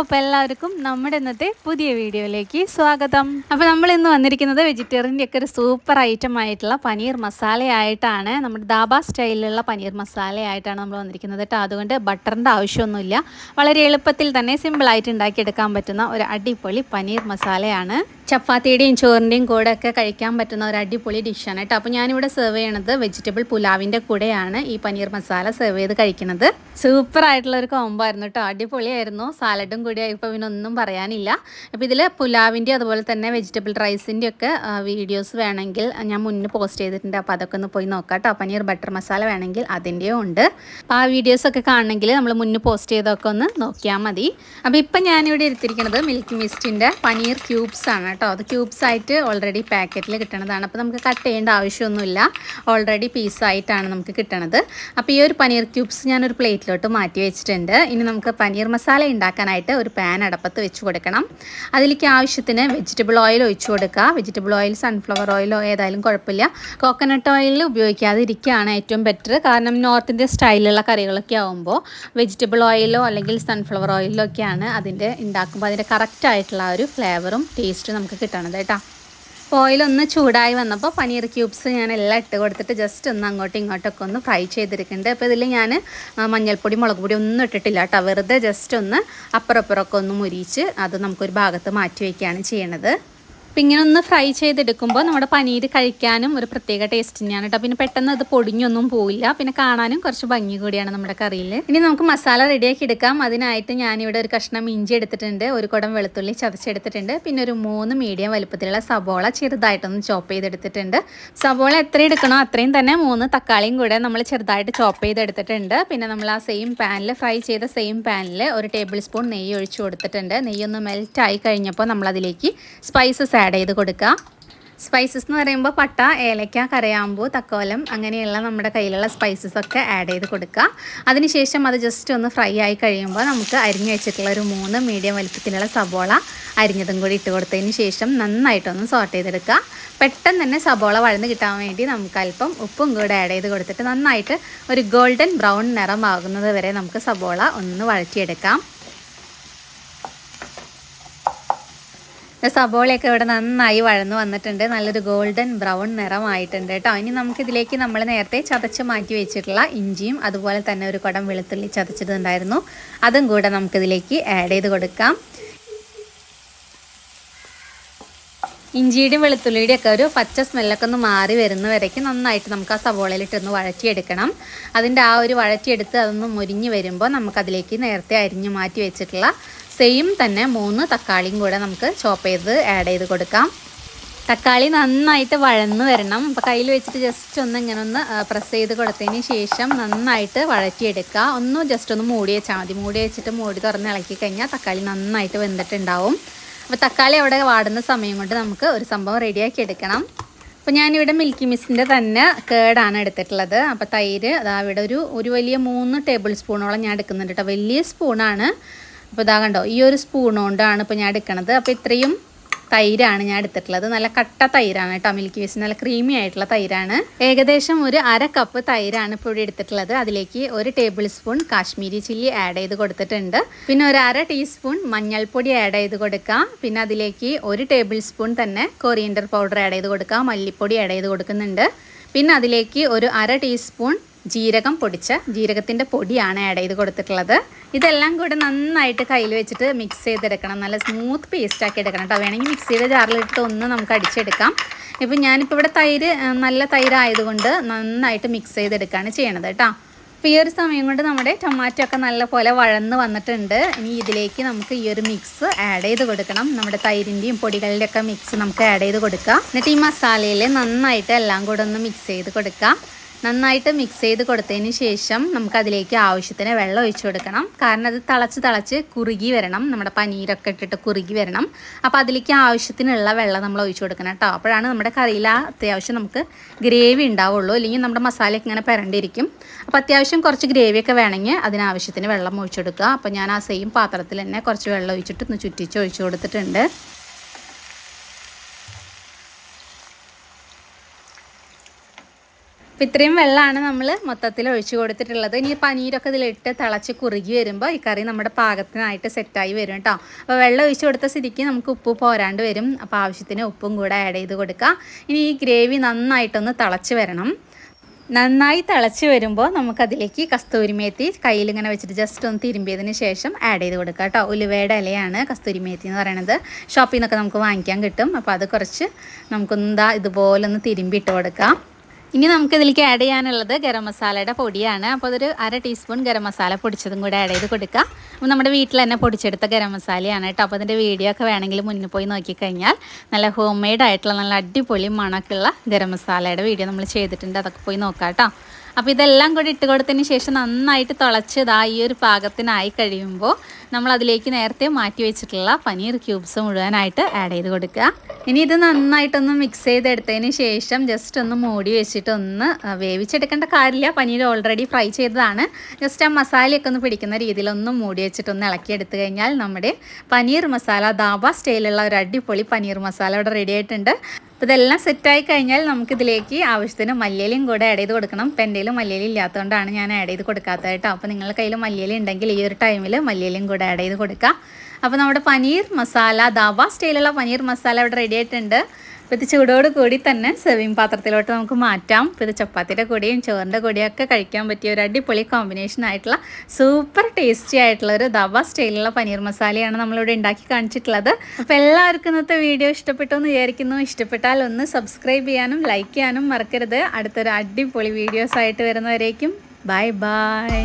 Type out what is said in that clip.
അപ്പോൾ എല്ലാവർക്കും നമ്മുടെ ഇന്നത്തെ പുതിയ വീഡിയോയിലേക്ക് സ്വാഗതം. അപ്പോൾ നമ്മൾ ഇന്ന് വന്നിരിക്കുന്നത് വെജിറ്റേറിയൻ്റെ ഒക്കെ ഒരു സൂപ്പർ ഐറ്റം ആയിട്ടുള്ള പനീർ മസാലയായിട്ടാണ്. നമ്മുടെ ദാബ സ്റ്റൈലിലുള്ള പനീർ മസാലയായിട്ടാണ് നമ്മൾ വന്നിരിക്കുന്നത് കേട്ടോ. അതുകൊണ്ട് ബട്ടറിൻ്റെ ആവശ്യമൊന്നുമില്ല. വളരെ എളുപ്പത്തിൽ തന്നെ സിമ്പിളായിട്ട് ഉണ്ടാക്കിയെടുക്കാൻ പറ്റുന്ന ഒരു അടിപൊളി പനീർ മസാലയാണ്. ചപ്പാത്തിയുടെയും ചോറിൻ്റെയും കൂടെ ഒക്കെ കഴിക്കാൻ പറ്റുന്ന ഒരു അടിപൊളി ഡിഷാണ് കേട്ടോ. അപ്പോൾ ഞാനിവിടെ സെർവ് ചെയ്യണത് വെജിറ്റബിൾ പുലാവിൻ്റെ കൂടെയാണ് ഈ പനീർ മസാല സെർവ് ചെയ്ത് കഴിക്കുന്നത്. സൂപ്പർ ആയിട്ടുള്ള ഒരു കോംബോ ആയിരുന്നു കേട്ടോ. അടിപൊളിയായിരുന്നു. സാലഡും കൂടി ആയപ്പോൾ പിന്നെ ഒന്നും പറയാനില്ല. അപ്പോൾ ഇതിൽ പുലാവിൻ്റെ അതുപോലെ തന്നെ വെജിറ്റബിൾ റൈസിൻ്റെ ഒക്കെ വീഡിയോസ് വേണമെങ്കിൽ ഞാൻ മുന്നേ പോസ്റ്റ് ചെയ്തിട്ടുണ്ട്. അപ്പോൾ അതൊക്കെ ഒന്ന് പോയി നോക്കാം കേട്ടോ. പനീർ ബട്ടർ മസാല വേണമെങ്കിൽ അതിൻ്റെയും ഉണ്ട്. അപ്പോൾ ആ വീഡിയോസൊക്കെ കാണണമെങ്കിൽ നമ്മൾ മുന്നേ പോസ്റ്റ് ചെയ്തൊക്കെ ഒന്ന് നോക്കിയാൽ മതി. അപ്പോൾ ഇപ്പം ഞാനിവിടെ എടുത്തിരിക്കുന്നത് മിൽക്ക് മിസ്റ്റിൻ്റെ പനീർ ക്യൂബ്സ് ആണ് കേട്ടോ. അത് ക്യൂബ്സ് ആയിട്ട് ഓൾറെഡി പാക്കറ്റിൽ കിട്ടണതാണ്. അപ്പോൾ നമുക്ക് കട്ട് ചെയ്യേണ്ട ആവശ്യമൊന്നുമില്ല. ഓൾറെഡി പീസായിട്ടാണ് നമുക്ക് കിട്ടണത്. അപ്പോൾ ഈ ഒരു പനീർ ക്യൂബ്സ് ഞാനൊരു പ്ലേറ്റിലോട്ട് മാറ്റി വെച്ചിട്ടുണ്ട്. ഇനി നമുക്ക് പനീർ മസാല ഉണ്ടാക്കാനായിട്ട് ഒരു പാൻ അടപ്പത്ത് വെച്ച് കൊടുക്കണം. അതിലേക്ക് ആവശ്യത്തിന് വെജിറ്റബിൾ ഓയിൽ ഒഴിച്ചു കൊടുക്കുക. വെജിറ്റബിൾ ഓയിൽ സൺഫ്ലവർ ഓയിലോ ഏതായാലും കുഴപ്പമില്ല. കോക്കനട്ട് ഓയിൽ ഉപയോഗിക്കാതെ ഇരിക്കുകയാണ് ഏറ്റവും ബെറ്റർ. കാരണം നോർത്ത് ഇന്ത്യൻ സ്റ്റൈലിലുള്ള കറികളൊക്കെ ആകുമ്പോൾ വെജിറ്റബിൾ ഓയിലോ അല്ലെങ്കിൽ സൺഫ്ലവർ ഓയിലോ ഒക്കെയാണ് അതിൻ്റെ ഉണ്ടാക്കുമ്പോൾ അതിൻ്റെ കറക്റ്റായിട്ടുള്ള ഒരു ഫ്ലേവറും ടേസ്റ്റും നമുക്ക് കിട്ടണത് കേട്ടോ. ഓയിലൊന്ന് ചൂടായി വന്നപ്പോൾ പനീർ ക്യൂബ്സ് ഞാൻ എല്ലാം ഇട്ട് കൊടുത്തിട്ട് ജസ്റ്റ് ഒന്ന് അങ്ങോട്ടും ഇങ്ങോട്ടൊക്കെ ഒന്ന് ഫ്രൈ ചെയ്തെടുക്കുന്നുണ്ട്. അപ്പോൾ ഇതിൽ ഞാൻ മഞ്ഞൾപ്പൊടി മുളക് പൊടി ഒന്നും ഇട്ടിട്ടില്ല കേട്ടോ. വെറുതെ ജസ്റ്റ് ഒന്ന് അപ്പുറപ്പുറമൊക്കെ ഒന്ന് മുരിച്ച് അത് നമുക്കൊരു ഭാഗത്ത് മാറ്റി വയ്ക്കുകയാണ് ചെയ്യണത്. അപ്പോൾ ഇങ്ങനെ ഒന്ന് ഫ്രൈ ചെയ്തെടുക്കുമ്പോൾ നമ്മുടെ പനീർ കഴിക്കാനും ഒരു പ്രത്യേക ടേസ്റ്റ് തന്നെയാണ് കേട്ടോ. പിന്നെ പെട്ടെന്ന് അത് പൊടിഞ്ഞൊന്നും പോവില്ല. പിന്നെ കാണാനും കുറച്ച് ഭംഗി കൂടിയാണ് നമ്മുടെ കറിയിൽ. ഇനി നമുക്ക് മസാല റെഡിയാക്കി എടുക്കാം. അതിനായിട്ട് ഞാനിവിടെ ഒരു കഷ്ണം ഇഞ്ചി എടുത്തിട്ടുണ്ട്, ഒരു കുടം വെളുത്തുള്ളി ചതച്ചെടുത്തിട്ടുണ്ട്, പിന്നെ ഒരു 3 മീഡിയം വലുപ്പത്തിലുള്ള സബോള ചെറുതായിട്ടൊന്ന് ചോപ്പ് ചെയ്തെടുത്തിട്ടുണ്ട്. സബോള എത്ര എടുക്കണോ അത്രയും തന്നെ 3 തക്കാളിയും കൂടെ നമ്മൾ ചെറുതായിട്ട് ചോപ്പ് ചെയ്തെടുത്തിട്ടുണ്ട്. പിന്നെ നമ്മൾ ആ സെയിം പാനിൽ ഫ്രൈ ചെയ്ത സെയിം പാനിൽ ഒരു ടേബിൾ സ്പൂൺ നെയ്യ് ഒഴിച്ചു കൊടുത്തിട്ടുണ്ട്. നെയ്യൊന്ന് മെൽറ്റായി കഴിഞ്ഞപ്പോൾ നമ്മളതിലേക്ക് സ്പൈസസ് ആഡ് ചെയ്ത് കൊടുക്കുക. സ്പൈസസ് എന്ന് പറയുമ്പോൾ പട്ട, ഏലക്ക, കരയാമ്പൂ, തക്കോലം അങ്ങനെയുള്ള നമ്മുടെ കയ്യിലുള്ള സ്പൈസസ് ഒക്കെ ആഡ് ചെയ്ത് കൊടുക്കുക. അതിനുശേഷം അത് ജസ്റ്റ് ഒന്ന് ഫ്രൈ ആയി കഴിയുമ്പോൾ നമുക്ക് അരിഞ്ഞു വെച്ചിട്ടുള്ള ഒരു 3 മീഡിയം വലിപ്പത്തിലുള്ള സബോള അരിഞ്ഞതും കൂടി ഇട്ട് കൊടുത്തതിന് ശേഷം നന്നായിട്ടൊന്ന് സോട്ട് ചെയ്തെടുക്കുക. പെട്ടെന്ന് തന്നെ സബോള വഴന്ന് കിട്ടാൻ വേണ്ടി നമുക്ക് അല്പം ഉപ്പും കൂടെ ആഡ് ചെയ്ത് കൊടുത്തിട്ട് നന്നായിട്ട് ഒരു ഗോൾഡൻ ബ്രൗൺ നിറമാകുന്നത് വരെ നമുക്ക് സബോള ഒന്ന് വഴറ്റിയെടുക്കാം. സബോളയൊക്കെ ഇവിടെ നന്നായി വഴന്ന് വന്നിട്ടുണ്ട്. നല്ലൊരു ഗോൾഡൻ ബ്രൗൺ നിറമായിട്ടുണ്ട് കേട്ടോ. ഇനി നമുക്കിതിലേക്ക് നമ്മൾ നേരത്തെ ചതച്ച് മാറ്റി വെച്ചിട്ടുള്ള ഇഞ്ചിയും അതുപോലെ തന്നെ ഒരു കുടം വെളുത്തുള്ളി ചതച്ചിട്ടുണ്ടായിരുന്നു, അതും കൂടെ നമുക്കിതിലേക്ക് ആഡ് ചെയ്ത് കൊടുക്കാം. ഇഞ്ചിയുടെയും വെളുത്തുള്ളിയുടെയും ഒക്കെ ഒരു പച്ച സ്മെല്ലൊക്കെ ഒന്ന് മാറി വരുന്ന വരയ്ക്ക് നന്നായിട്ട് നമുക്ക് ആ സവോളയിലിട്ടൊന്ന് വഴറ്റിയെടുക്കണം. അതിൻ്റെ ആ ഒരു വഴറ്റിയെടുത്ത് അതൊന്ന് മുരിഞ്ഞ് വരുമ്പോൾ നമുക്കതിലേക്ക് നേരത്തെ അരിഞ്ഞ് മാറ്റി വെച്ചിട്ടുള്ള സെയിം തന്നെ 3 തക്കാളിയും കൂടെ നമുക്ക് ചോപ്പ് ചെയ്ത് ആഡ് ചെയ്ത് കൊടുക്കാം. തക്കാളി നന്നായിട്ട് വഴന്ന് വരണം. അപ്പോൾ കയ്യിൽ വെച്ചിട്ട് ജസ്റ്റ് ഒന്ന് ഇങ്ങനെ ഒന്ന് പ്രസ് ചെയ്ത് കൊടുത്തതിന് ശേഷം നന്നായിട്ട് വഴറ്റിയെടുക്കുക. ഒന്ന് ജസ്റ്റ് ഒന്ന് മൂടി വെച്ചാൽ മതി. മൂടി വെച്ചിട്ട് മൂടി തുറന്ന് ഇളക്കി കഴിഞ്ഞാൽ തക്കാളി നന്നായിട്ട് വെന്തിട്ടുണ്ടാവും. അപ്പോൾ തക്കാളി അവിടെ വാടുന്ന സമയം കൊണ്ട് നമുക്ക് ഒരു സംഭവം റെഡിയാക്കി എടുക്കണം. അപ്പോൾ ഞാനിവിടെ മിൽക്കി മിസ്റ്റിൻ്റെ തന്നെ കേടാണ് എടുത്തിട്ടുള്ളത്. അപ്പോൾ തൈര് അതാ ഇവിടെ ഒരു വലിയ 3 ടേബിൾ സ്പൂണോളം ഞാൻ എടുക്കുന്നുണ്ട് കേട്ടോ. വലിയ സ്പൂണാണ്. അപ്പോൾ ഇതാ കണ്ടോ, ഈ ഒരു സ്പൂൺ കൊണ്ടാണ് ഇപ്പോൾ ഞാൻ എടുക്കണത്. അപ്പോൾ ഇത്രയും തൈരാണ് ഞാൻ എടുത്തിട്ടുള്ളത്. നല്ല കട്ട തൈരാണ് കേട്ടോ. മിൽക്കി മിസ്റ്റ് നല്ല ക്രീമി ആയിട്ടുള്ള തൈരാണ്. ഏകദേശം ഒരു 1/2 കപ്പ് തൈരാണ് ഇപ്പോൾ ഇവിടെ എടുത്തിട്ടുള്ളത്. അതിലേക്ക് 1 table spoon Kashmiri chilli add ചെയ്ത് കൊടുത്തിട്ടുണ്ട്. പിന്നെ ഒരു 1/2 ടീസ്പൂൺ മഞ്ഞൾപ്പൊടി ആഡ് ചെയ്ത് കൊടുക്കാം. പിന്നെ അതിലേക്ക് 1 ടേബിൾ സ്പൂൺ തന്നെ കൊറിയൻഡർ പൗഡർ ആഡ് ചെയ്ത് കൊടുക്കാം. മല്ലിപ്പൊടി ആഡ് ചെയ്ത് കൊടുക്കുന്നുണ്ട്. പിന്നെ അതിലേക്ക് ഒരു 1/2 ടീസ്പൂൺ ജീരകം പൊടിച്ച ജീരകത്തിൻ്റെ പൊടിയാണ് ആഡ് ചെയ്ത് കൊടുത്തിട്ടുള്ളത്. ഇതെല്ലാം കൂടെ നന്നായിട്ട് കയ്യിൽ വെച്ചിട്ട് മിക്സ് ചെയ്തെടുക്കണം. നല്ല സ്മൂത്ത് പേസ്റ്റ് ആക്കി എടുക്കണം കേട്ടോ. വേണമെങ്കിൽ മിക്സിയുടെ ജാറിലിട്ട് ഒന്ന് നമുക്ക് അടിച്ചെടുക്കാം. ഇപ്പം ഞാനിപ്പോൾ ഇവിടെ തൈര് നല്ല തൈരായതുകൊണ്ട് നന്നായിട്ട് മിക്സ് ചെയ്തെടുക്കുകയാണ് ചെയ്യണത് കേട്ടോ. അപ്പോൾ ഈ ഒരു സമയം കൊണ്ട് നമ്മുടെ ടൊമാറ്റോ ഒക്കെ നല്ലപോലെ വഴന്ന് വന്നിട്ടുണ്ട്. ഇനി ഇതിലേക്ക് നമുക്ക് ഈ ഒരു മിക്സ് ആഡ് ചെയ്ത് കൊടുക്കണം. നമ്മുടെ തൈരിൻ്റെയും പൊടികളുടെയും ഒക്കെ മിക്സ് നമുക്ക് ആഡ് ചെയ്ത് കൊടുക്കുക. എന്നിട്ട് ഈ മസാലയിൽ നന്നായിട്ട് എല്ലാം കൂടെ ഒന്ന് മിക്സ് ചെയ്ത് കൊടുക്കുക. നന്നായിട്ട് മിക്സ് ചെയ്ത് കൊടുത്തതിന് ശേഷം നമുക്കതിലേക്ക് ആവശ്യത്തിന് വെള്ളം ഒഴിച്ചു കൊടുക്കണം. കാരണം അത് തിളച്ച് കുറുകി വരണം. നമ്മുടെ പനീരൊക്കെ ഇട്ടിട്ട് കുറുകി വരണം. അപ്പോൾ അതിലേക്ക് ആവശ്യത്തിനുള്ള വെള്ളം നമ്മൾ ഒഴിച്ചു കൊടുക്കണം കേട്ടോ. അപ്പോഴാണ് നമ്മുടെ കറിയിൽ അത്യാവശ്യം നമുക്ക് ഗ്രേവി ഉണ്ടാവുള്ളൂ. അല്ലെങ്കിൽ നമ്മുടെ മസാലയൊക്കെ ഇങ്ങനെ പെരണ്ടിരിക്കും. അപ്പോൾ അത്യാവശ്യം കുറച്ച് ഗ്രേവിയൊക്കെ വേണമെങ്കിൽ അതിനാവശ്യത്തിന് വെള്ളം ഒഴിച്ചു കൊടുക്കുക. അപ്പോൾ ഞാൻ ആ സെയിം പാത്രത്തിൽ തന്നെ കുറച്ച് വെള്ളം ഒഴിച്ചിട്ട് ഒന്ന് ചുറ്റിച്ച് ഒഴിച്ചു കൊടുത്തിട്ടുണ്ട്. അപ്പോൾ ഇത്രയും വെള്ളമാണ് നമ്മൾ മൊത്തത്തിൽ ഒഴിച്ചു കൊടുത്തിട്ടുള്ളത്. ഇനി പനീരൊക്കെ ഇതിലിട്ട് തിളച്ച് കുറുകി വരുമ്പോൾ ഈ കറി നമ്മുടെ പാകത്തിനായിട്ട് സെറ്റായി വരും കേട്ടോ. അപ്പോൾ വെള്ളം ഒഴിച്ചു കൊടുത്ത സ്ഥിതിക്ക് നമുക്ക് ഉപ്പ് പോരാണ്ട് വരും. അപ്പോൾ ആവശ്യത്തിന് ഉപ്പും കൂടെ ആഡ് ചെയ്ത് കൊടുക്കുക. ഇനി ഈ ഗ്രേവി നന്നായിട്ടൊന്ന് തിളച്ച് വരണം. നന്നായി തിളച്ച് വരുമ്പോൾ നമുക്കതിലേക്ക് കസ്തൂരി മേത്തി കയ്യിലിങ്ങനെ വെച്ചിട്ട് ജസ്റ്റ് ഒന്ന് തിരുമ്പിയതിന് ശേഷം ആഡ് ചെയ്ത് കൊടുക്കുക കേട്ടോ. ഉലുവയുടെ ഇലയാണ് കസ്തൂരി മേത്തി എന്ന് പറയുന്നത്. ഷോപ്പിൽ നിന്നൊക്കെ നമുക്ക് വാങ്ങിക്കാൻ കിട്ടും. അപ്പോൾ അത് കുറച്ച് നമുക്കൊന്ന് ഇതുപോലെ ഒന്ന് തിരുമ്പിയിട്ട് കൊടുക്കാം. ഇനി നമുക്കിതിലേക്ക് ആഡ് ചെയ്യാനുള്ളത് ഗരം മസാലയുടെ പൊടിയാണ്. അപ്പോൾ അതൊരു 1/2 ടീസ്പൂൺ ഗരം മസാല പൊടിച്ചതും കൂടെ ആഡ് ചെയ്ത് കൊടുക്കുക. അപ്പോൾ നമ്മുടെ വീട്ടിൽ തന്നെ പൊടിച്ചെടുത്ത ഗരം മസാലയാണ് കേട്ടോ. അപ്പോൾ അതിൻ്റെ വീഡിയോ ഒക്കെ വേണമെങ്കിൽ മുന്നിൽ പോയി നോക്കിക്കഴിഞ്ഞാൽ നല്ല ഹോം മെയ്ഡ് ആയിട്ടുള്ള നല്ല അടിപൊളി മണക്കുള്ള ഗരം മസാലയുടെ വീഡിയോ നമ്മൾ ചെയ്തിട്ടുണ്ട്. അതൊക്കെ പോയി നോക്കാം കേട്ടോ. അപ്പോൾ ഇതെല്ലാം കൂടി ഇട്ട് കൊടുത്തതിന് ശേഷം നന്നായിട്ട് തിളച്ച് ഈ ഒരു പാകത്തിനായി കഴിയുമ്പോൾ നമ്മളതിലേക്ക് നേരത്തെ മാറ്റി വെച്ചിട്ടുള്ള പനീർ ക്യൂബ്സ് മുഴുവനായിട്ട് ആഡ് ചെയ്ത് കൊടുക്കുക. ഇനി ഇത് നന്നായിട്ടൊന്ന് മിക്സ് ചെയ്തെടുത്തതിന് ശേഷം ജസ്റ്റ് ഒന്ന് മൂടി വെച്ചിട്ട് ഒന്ന് വേവിച്ചെടുക്കേണ്ട കാര്യമില്ല. പനീർ ഓൾറെഡി ഫ്രൈ ചെയ്തതാണ്. ജസ്റ്റ് ആ മസാലയൊക്കെ ഒന്ന് പിടിക്കുന്ന രീതിയിൽ ഒന്ന് മൂടി വെച്ചിട്ടൊന്ന് ഇളക്കിയെടുത്ത് കഴിഞ്ഞാൽ നമ്മുടെ പനീർ മസാല ദാബ സ്റ്റൈലുള്ള ഒരു അടിപൊളി പനീർ മസാല ഇവിടെ റെഡി ആയിട്ടുണ്ട്. അപ്പോൾ ഇതെല്ലാം സെറ്റായി കഴിഞ്ഞാൽ നമുക്കിതിലേക്ക് ആവശ്യത്തിന് മല്ലിയിലയും കൂടെ ആഡ് ചെയ്ത് കൊടുക്കണം. ഇപ്പം എൻ്റെ കയ്യിൽ മല്ലിയില ഇല്ലാത്തതുകൊണ്ടാണ് ഞാൻ ആഡ് ചെയ്ത് കൊടുക്കാത്തത് കേട്ടോ. അപ്പോൾ നിങ്ങളുടെ കയ്യിൽ മല്ലിയില ഉണ്ടെങ്കിൽ ഈ ഒരു ടൈമിൽ മല്ലിയിലയും കൂടെ ആഡ് ചെയ്ത് കൊടുക്കുക. അപ്പോൾ നമ്മുടെ പനീർ മസാല ദാബ സ്റ്റൈലുള്ള പനീർ മസാല ഇവിടെ റെഡി ആയിട്ടുണ്ട്. അപ്പോൾ ഇത് ചൂടോട് കൂടി തന്നെ സെർവിങ് പാത്രത്തിലോട്ട് നമുക്ക് മാറ്റാം. അപ്പോൾ ഇത് ചപ്പാത്തിയുടെ കൂടെയും ചോറിൻ്റെ കൂടെയൊക്കെ കഴിക്കാൻ പറ്റിയ ഒരു അടിപൊളി കോമ്പിനേഷൻ ആയിട്ടുള്ള സൂപ്പർ ടേസ്റ്റി ആയിട്ടുള്ള ഒരു ദാബ സ്റ്റൈലുള്ള പനീർ മസാലയാണ് നമ്മളിവിടെ ഉണ്ടാക്കി കാണിച്ചിട്ടുള്ളത്. അപ്പോൾ എല്ലാവർക്കും ഇന്നത്തെ വീഡിയോ ഇഷ്ടപ്പെട്ടു എന്ന് വിചാരിക്കുന്നു. ഇഷ്ടപ്പെട്ടാൽ ഒന്ന് സബ്സ്ക്രൈബ് ചെയ്യാനും ലൈക്ക് ചെയ്യാനും മറക്കരുത്. അടുത്തൊരു അടിപൊളി വീഡിയോസ് ആയിട്ട് വരുന്നവരേക്കും ബൈ ബൈ.